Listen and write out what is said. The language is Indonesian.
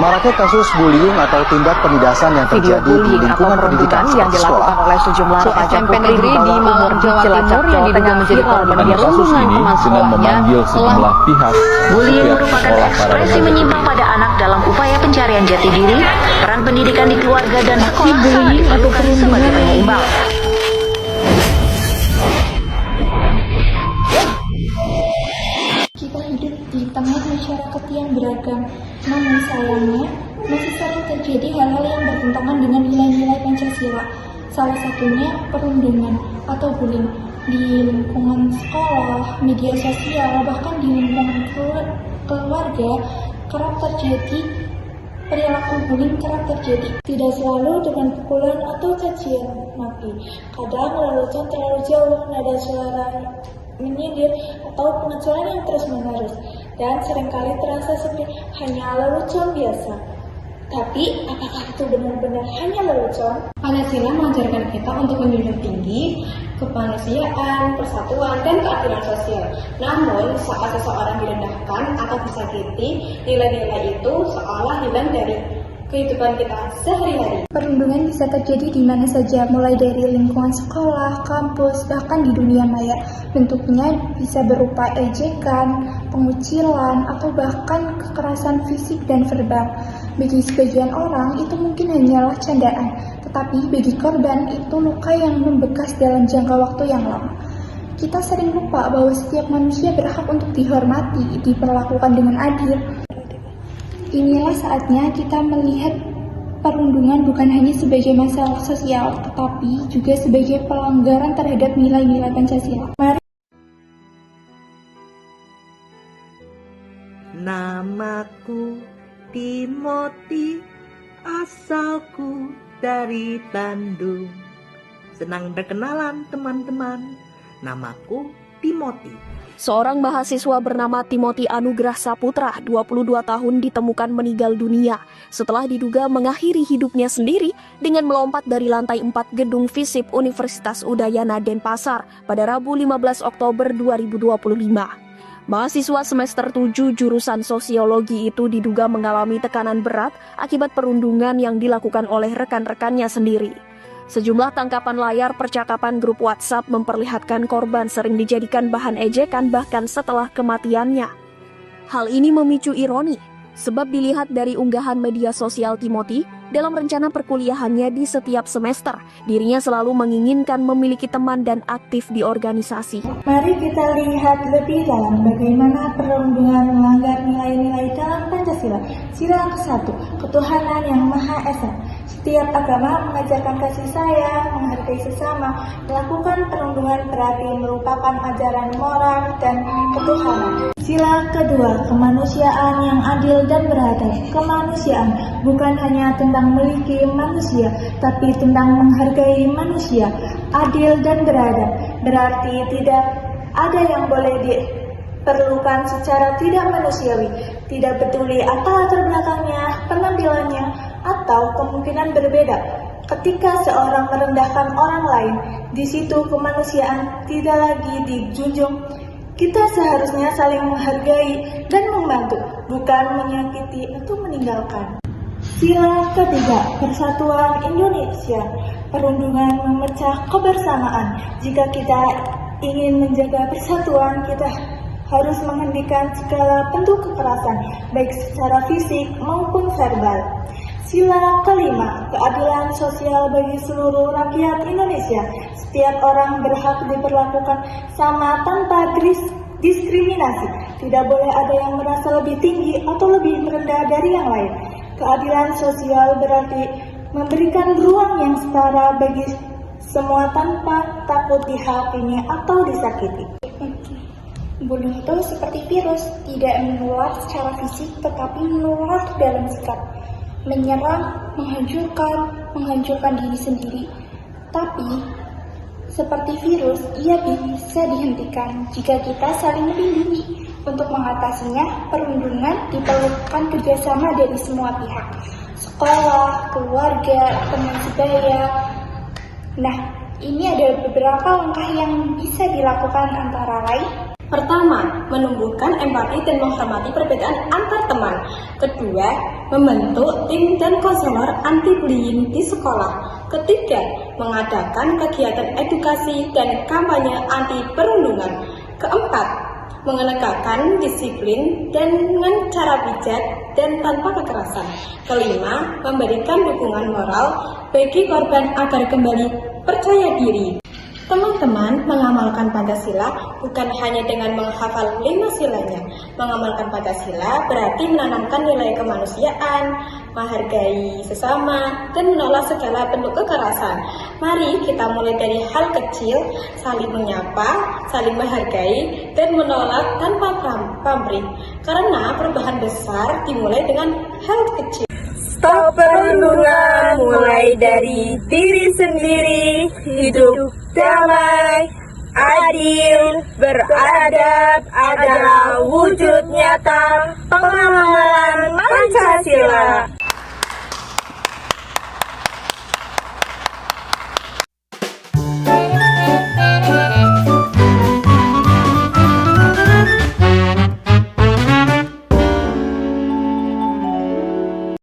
Maraknya kasus bullying atau tindak penindasan yang Video terjadi di bullying atau lingkungan pendidikan perundungan yang dilakukan oleh sejumlah remaja SMP putri negeri di Malang, Jawa Timur yang diduga menjadi korban kasus ini dengan memanggil sejumlah pihak. Bullying merupakan ekspresi menyimpang pada anak dalam upaya pencarian jati diri, peran pendidikan di keluarga dan sekolah sangat diperlukan sebagai penyeimbang. Kita hidup di tengah masyarakat yang beragam, namun sayangnya masih sering terjadi hal-hal yang bertentangan dengan nilai-nilai Pancasila. Salah satunya perundungan atau bullying di lingkungan sekolah, media sosial, bahkan di lingkungan keluarga kerap terjadi. Perilaku bullying kerap terjadi, tidak selalu dengan pukulan atau cacian maki. Kadang lelucon terlalu jauh, nada suara menyindir atau pengecualian yang terus-menerus, dan seringkali terasa seperti hanya lelucon biasa. Tapi, apakah itu benar-benar hanya lelucon? Pancasila mengajarkan kita untuk menjunjung tinggi kemanusiaan, persatuan, dan keadilan sosial. Namun, saat seseorang direndahkan atau disakiti, nilai-nilai itu seolah hilang dari kehidupan kita sehari-hari. Perundungan bisa terjadi di mana saja, mulai dari lingkungan sekolah, kampus, bahkan di dunia maya. Bentuknya bisa berupa ejekan, pengucilan, atau bahkan kekerasan fisik dan verbal. Bagi sebagian orang, itu mungkin hanyalah candaan, tetapi bagi korban, itu luka yang membekas dalam jangka waktu yang lama. Kita sering lupa bahwa setiap manusia berhak untuk dihormati, diperlakukan dengan adil. Inilah saatnya kita melihat perundungan bukan hanya sebagai masalah sosial, tetapi juga sebagai pelanggaran terhadap nilai-nilai Pancasila. Mari. Namaku Timothy, asalku dari Bandung. Senang berkenalan teman-teman, namaku Timothy. Seorang mahasiswa bernama Timothy Anugrah Saputra, 22 tahun, ditemukan meninggal dunia setelah diduga mengakhiri hidupnya sendiri dengan melompat dari lantai 4 gedung FISIP Universitas Udayana Denpasar pada Rabu 15 Oktober 2025. Mahasiswa semester 7 jurusan sosiologi itu diduga mengalami tekanan berat akibat perundungan yang dilakukan oleh rekan-rekannya sendiri. Sejumlah tangkapan layar percakapan grup WhatsApp memperlihatkan korban sering dijadikan bahan ejekan bahkan setelah kematiannya. Hal ini memicu ironi, sebab dilihat dari unggahan media sosial Timothy, dalam rencana perkuliahannya di setiap semester, dirinya selalu menginginkan memiliki teman dan aktif di organisasi. Mari kita lihat lebih dalam bagaimana perundungan melanggar nilai-nilai dalam Pancasila. Sila ke-1, ketuhanan yang Maha Esa. Setiap agama mengajarkan kasih sayang, menghargai sesama. Melakukan perundungan berarti merupakan ajaran moral dan ketuhanan. Sila kedua, kemanusiaan yang adil dan beradab. Kemanusiaan bukan hanya tentang memiliki manusia, tapi tentang menghargai manusia. Adil dan beradab berarti tidak ada yang boleh diperlukan secara tidak manusiawi, tidak peduli apa latar belakangnya, penampilannya, atau kemungkinan berbeda. Ketika seorang merendahkan orang lain, di situ kemanusiaan tidak lagi dijunjung. Kita seharusnya saling menghargai dan membantu, bukan menyakiti atau meninggalkan. Sila ketiga, persatuan Indonesia. Perundungan memecah kebersamaan. Jika kita ingin menjaga persatuan, kita harus menghentikan segala bentuk kekerasan, baik secara fisik maupun verbal. Sila kelima, keadilan sosial bagi seluruh rakyat Indonesia. Setiap orang berhak diperlakukan sama tanpa diskriminasi. Tidak boleh ada yang merasa lebih tinggi atau lebih rendah dari yang lain. Keadilan sosial berarti memberikan ruang yang setara bagi semua tanpa takut dihakimi atau disakiti. Bullying itu seperti virus, tidak menular secara fisik tetapi menular dalam sikap. Menyerang, menghancurkan diri sendiri. Tapi, seperti virus, ia bisa dihentikan jika kita saling melindungi. Untuk mengatasinya, perundungan diperlukan kerjasama dari semua pihak. Sekolah, keluarga, teman sebaya. Nah, ini ada beberapa langkah yang bisa dilakukan antara lain. Pertama, menumbuhkan empati dan menghormati perbedaan antar teman. Kedua, membentuk tim dan konselor anti-bullying di sekolah. Ketiga, mengadakan kegiatan edukasi dan kampanye anti-perundungan. Keempat, menegakkan disiplin dan dengan cara bijak dan tanpa kekerasan. Kelima, memberikan dukungan moral bagi korban agar kembali percaya diri. Teman-teman, mengamalkan Pancasila bukan hanya dengan menghafal 5 silanya. Mengamalkan Pancasila berarti menanamkan nilai kemanusiaan, menghargai sesama, dan menolak segala bentuk kekerasan. Mari kita mulai dari hal kecil, saling menyapa, saling menghargai, dan menolak tanpa pamrih. Karena perubahan besar dimulai dengan hal kecil. Stop perundungan, mulai dari diri sendiri, hidup damai, adil, beradab adalah wujud nyata pengamalan Pancasila.